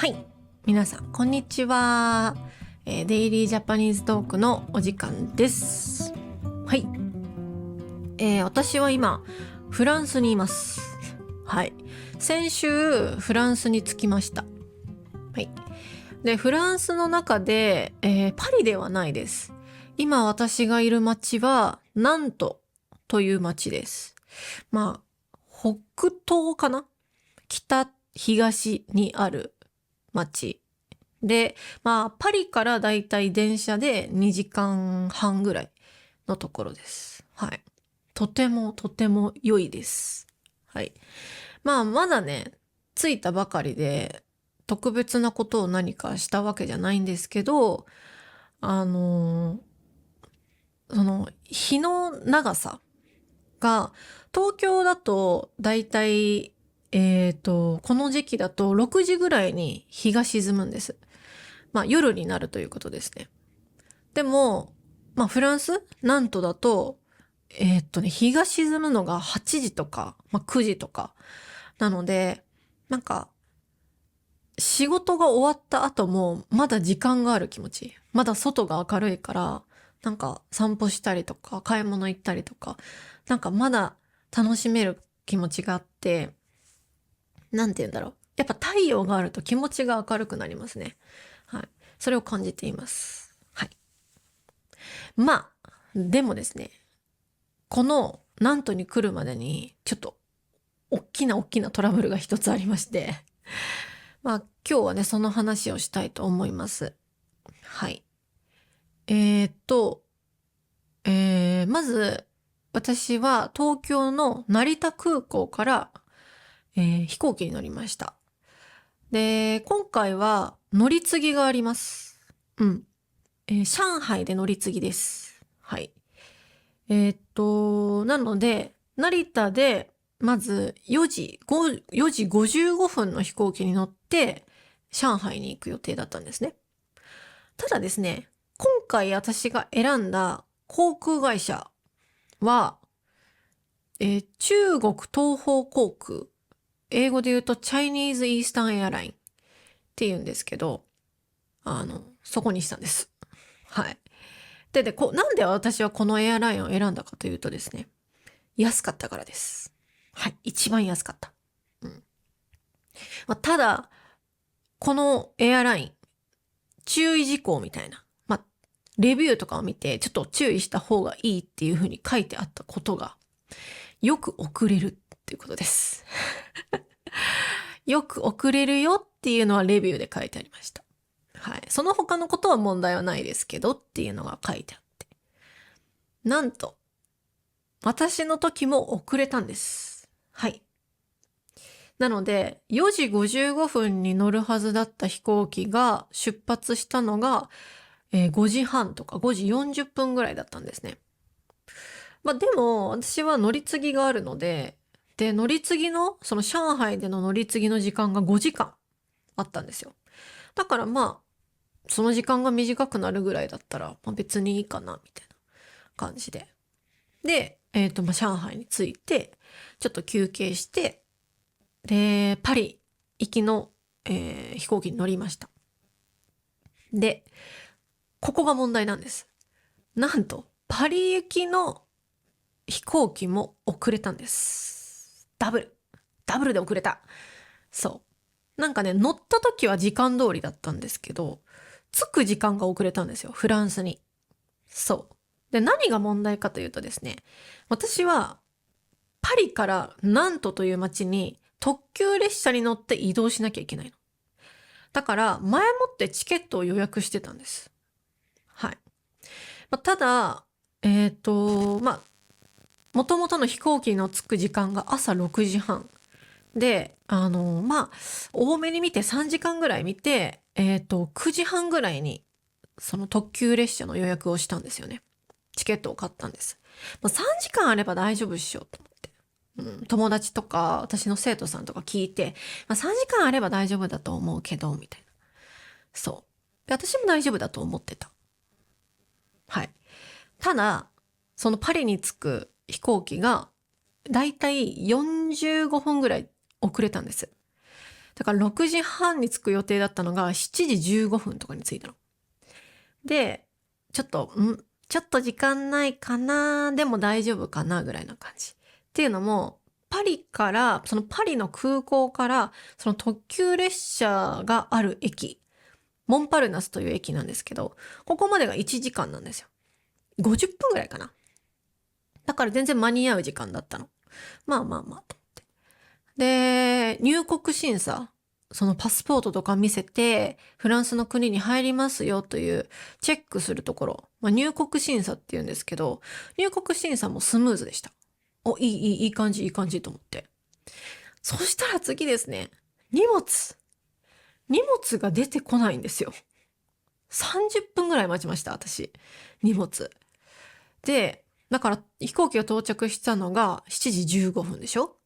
はい、皆さんこんにちは。デイリージャパニーズトークのお時間です。はい、私は今フランスにいます。はい、先週フランスに着きました。はい、でフランスの中で、パリではないです。今私がいる町はナントという町です。まあ北東かな、北東にある町で、パリからだいたい電車で2時間半ぐらいのところです。はい。とてもとても良いです。はい。まだね、着いたばかりで、特別なことを何かしたわけじゃないんですけど、その日の長さが、東京だとだいたい、この時期だと6時ぐらいに日が沈むんです。夜になるということですね。でも、フランスなんとだと、日が沈むのが8時とか、9時とか。なので、なんか、仕事が終わった後も、まだ時間がある気持ち。まだ外が明るいから、散歩したりとか、買い物行ったりとか、まだ楽しめる気持ちがあって、なんて言うんだろう。やっぱ太陽があると気持ちが明るくなりますね。はい。それを感じています。はい。でもですね、このナントに来るまでに、ちょっと、大きなトラブルが一つありまして、今日はね、その話をしたいと思います。はい。まず、私は東京の成田空港から、飛行機に乗りました。で、今回は乗り継ぎがあります。うん。上海で乗り継ぎです。はい。なので、成田で、まず4時55分の飛行機に乗って、上海に行く予定だったんですね。ただですね、今回私が選んだ航空会社は、中国東方航空、英語で言うと Chinese Eastern Airline って言うんですけど、そこにしたんです。はい。なんで私はこのエアラインを選んだかというとですね、安かったからです。はい。一番安かった。うん。ただ、このエアライン、注意事項みたいな。レビューとかを見て、ちょっと注意した方がいいっていうふうに書いてあったことが、よく遅れるっていうことです。よく遅れるよっていうのはレビューで書いてありました。はい。その他のことは問題はないですけどっていうのが書いてあって。なんと、私の時も遅れたんです。はい。なので、4時55分に乗るはずだった飛行機が出発したのが、5時半とか5時40分ぐらいだったんですね。でも、私は乗り継ぎがあるので、乗り継ぎの、その上海での乗り継ぎの時間が5時間あったんですよ。だからその時間が短くなるぐらいだったら、別にいいかな、みたいな感じで。で、上海に着いて、ちょっと休憩して、で、パリ行きの、飛行機に乗りました。で、ここが問題なんです。なんと、パリ行きの飛行機も遅れたんです。ダブルで遅れた。そう。乗った時は時間通りだったんですけど、着く時間が遅れたんですよ。フランスに。そう。で、何が問題かというとですね、私はパリからナントという街に特急列車に乗って移動しなきゃいけないの。だから前もってチケットを予約してたんです。はい。ただ、もともとの飛行機の着く時間が朝6時半。で、多めに見て3時間ぐらい見て、9時半ぐらいにその特急列車の予約をしたんですよね。チケットを買ったんです。3時間あれば大丈夫っしょと思って。友達とか私の生徒さんとか聞いて、3時間あれば大丈夫だと思うけど、みたいな。そう。で私も大丈夫だと思ってた。はい。ただ、そのパリに着く飛行機がだいたい45分ぐらい遅れたんです。だから6時半に着く予定だったのが7時15分とかに着いたの。で、ちょっと時間ないかな、でも大丈夫かなぐらいな感じ。っていうのも、パリの空港から、その特急列車がある駅、モンパルナスという駅なんですけど、ここまでが1時間なんですよ。50分ぐらいかな。だから全然間に合う時間だったの。まあまあまあと思って。で、入国審査、そのパスポートとか見せて、フランスの国に入りますよというチェックするところ、入国審査って言うんですけど、入国審査もスムーズでした。いい感じと思って。そしたら次ですね、荷物が出てこないんですよ。30分ぐらい待ちました、私。荷物。で、だから飛行機が到着したのが7時15分でしょ。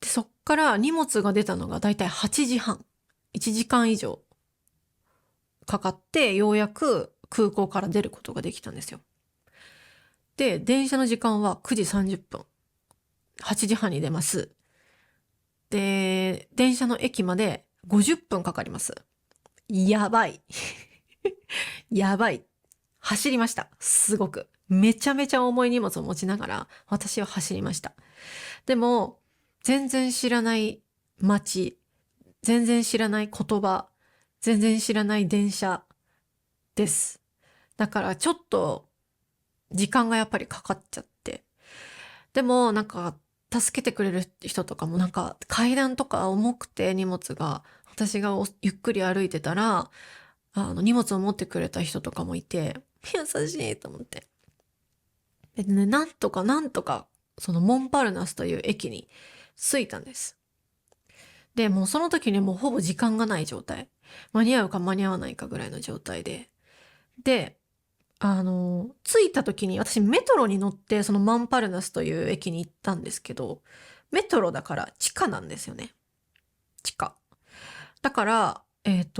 で、そっから荷物が出たのがだいたい8時半。1時間以上かかって、ようやく空港から出ることができたんですよ。で、電車の時間は9時30分。8時半に出ます。で、電車の駅まで50分かかります。やばい。やばい。走りました。すごく。めちゃめちゃ重い荷物を持ちながら、私は走りました。でも、全然知らない街、全然知らない言葉、全然知らない電車です。だからちょっと時間がやっぱりかかっちゃって。でもなんか助けてくれる人とかもなんか階段とか重くて荷物が、私がゆっくり歩いてたら、荷物を持ってくれた人とかもいて、優しいと思って。でね、なんとか、そのモンパルナスという駅に着いたんです。で、もうその時にもうほぼ時間がない状態。間に合うか間に合わないかぐらいの状態で。で、着いた時に私メトロに乗ってそのモンパルナスという駅に行ったんですけど、メトロだから地下なんですよね。地下。だから、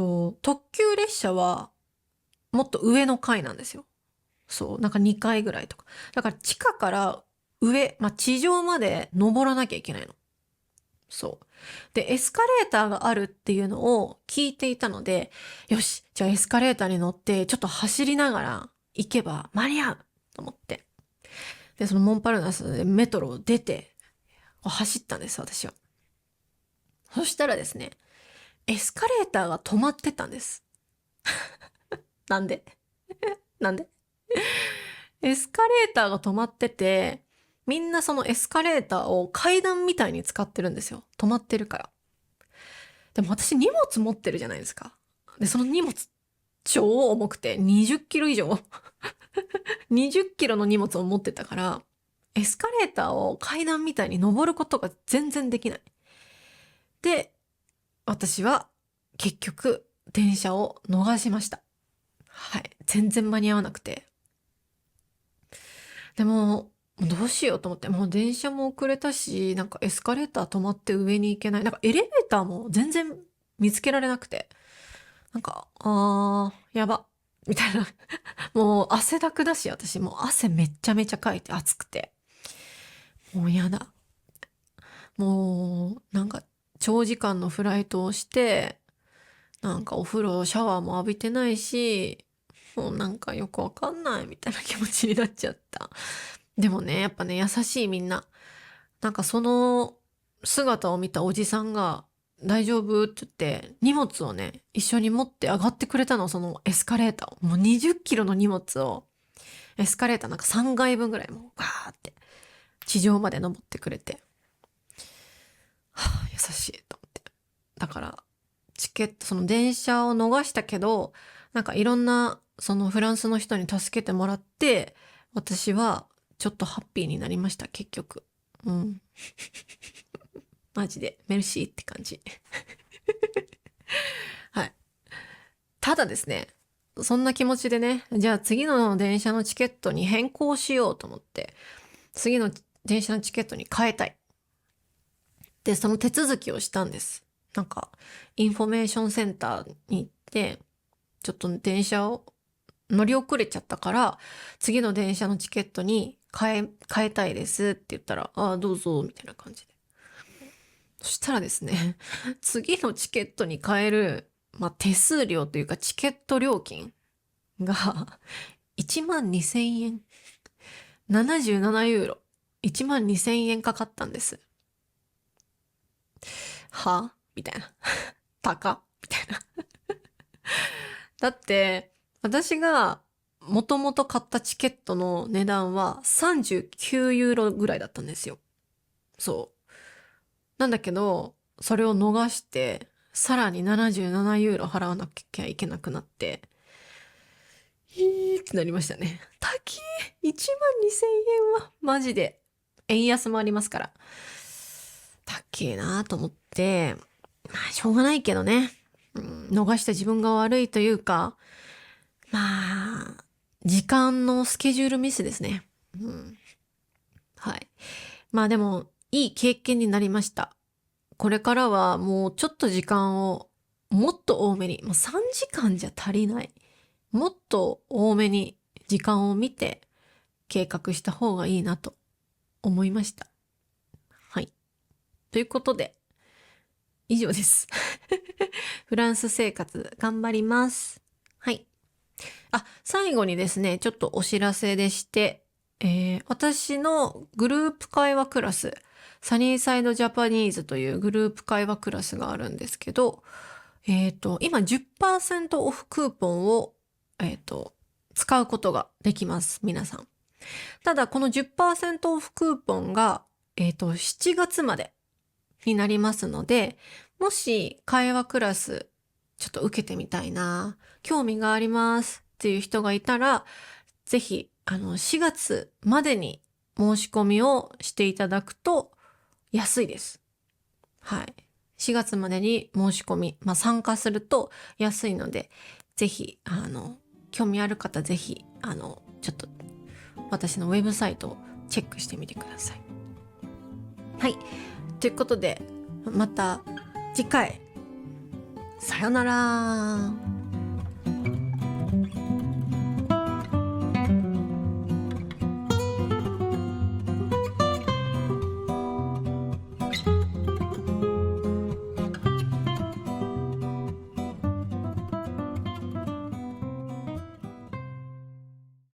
特急列車はもっと上の階なんですよ。そう、なんか2階ぐらいとか。だから地下から上、地上まで登らなきゃいけないの。そう。で、エスカレーターがあるっていうのを聞いていたので、よし、じゃあエスカレーターに乗ってちょっと走りながら行けば間に合うと思って。で、そのモンパルナスでメトロを出て走ったんです、私は。そしたらですね、エスカレーターが止まってたんです。なんでなんでエスカレーターが止まってて、みんなそのエスカレーターを階段みたいに使ってるんですよ。止まってるから。でも私荷物持ってるじゃないですか。で、その荷物超重くて20キロ以上20キロの荷物を持ってたから、エスカレーターを階段みたいに登ることが全然できない。で、私は結局電車を逃しました。はい。全然間に合わなくて。でも、どうしようと思って、もう電車も遅れたし、なんかエスカレーター止まって上に行けない。なんかエレベーターも全然見つけられなくて。なんか、やば。みたいな。もう汗だくだし、私もう汗めっちゃめちゃかいて暑くて。もうやだ。もう、なんか長時間のフライトをして、なんかお風呂、シャワーも浴びてないし、もうなんかよくわかんないみたいな気持ちになっちゃった。でもね、やっぱね、優しいみんな。なんかその姿を見たおじさんが、大丈夫って言って、荷物をね、一緒に持って上がってくれたの、そのエスカレーターを。もう20キロの荷物を、エスカレーターなんか3階分ぐらいもうガーって地上まで登ってくれて、はあ、優しいと思って。だから、チケット、その電車を逃したけど、なんかいろんな、そのフランスの人に助けてもらって、私はちょっとハッピーになりました、結局。うん。マジで、メルシーって感じ。はい。ただですね、そんな気持ちでね、じゃあ次の電車のチケットに変更しようと思って、次の電車のチケットに変えたい。で、その手続きをしたんです。なんか、インフォメーションセンターに行って、ちょっと電車を乗り遅れちゃったから、次の電車のチケットに変えたいですって言ったら、ああ、どうぞ、みたいな感じで。そしたらですね、次のチケットに変える、手数料というかチケット料金が12,000円。77ユーロ。12,000円かかったんです。はみたいな。高っみたいな。だって、私がもともと買ったチケットの値段は39ユーロぐらいだったんですよ。そう。なんだけど、それを逃して、さらに77ユーロ払わなきゃいけなくなって、ってなりましたね。高い !12,000 円はマジで。円安もありますから。高いなと思って、しょうがないけどね。逃した自分が悪いというか、時間のスケジュールミスですね。はい。でも、いい経験になりました。これからはもうちょっと時間をもっと多めに、もう3時間じゃ足りない。もっと多めに時間を見て計画した方がいいなと思いました。はい。ということで、以上です。フランス生活頑張ります。はい。最後にですね、ちょっとお知らせでして、私のグループ会話クラス、サニーサイドジャパニーズというグループ会話クラスがあるんですけど、今10% オフクーポンを、使うことができます。皆さん。ただ、この 10% オフクーポンが、7月までになりますので、もし会話クラスちょっと受けてみたいな、興味がありますっていう人がいたら、ぜひ、4月までに申し込みをしていただくと安いです。はい。4月までに申し込み、参加すると安いので、ぜひ、興味ある方ぜひ、ちょっと私のウェブサイトをチェックしてみてください。はい。ということで、また次回、さよなら。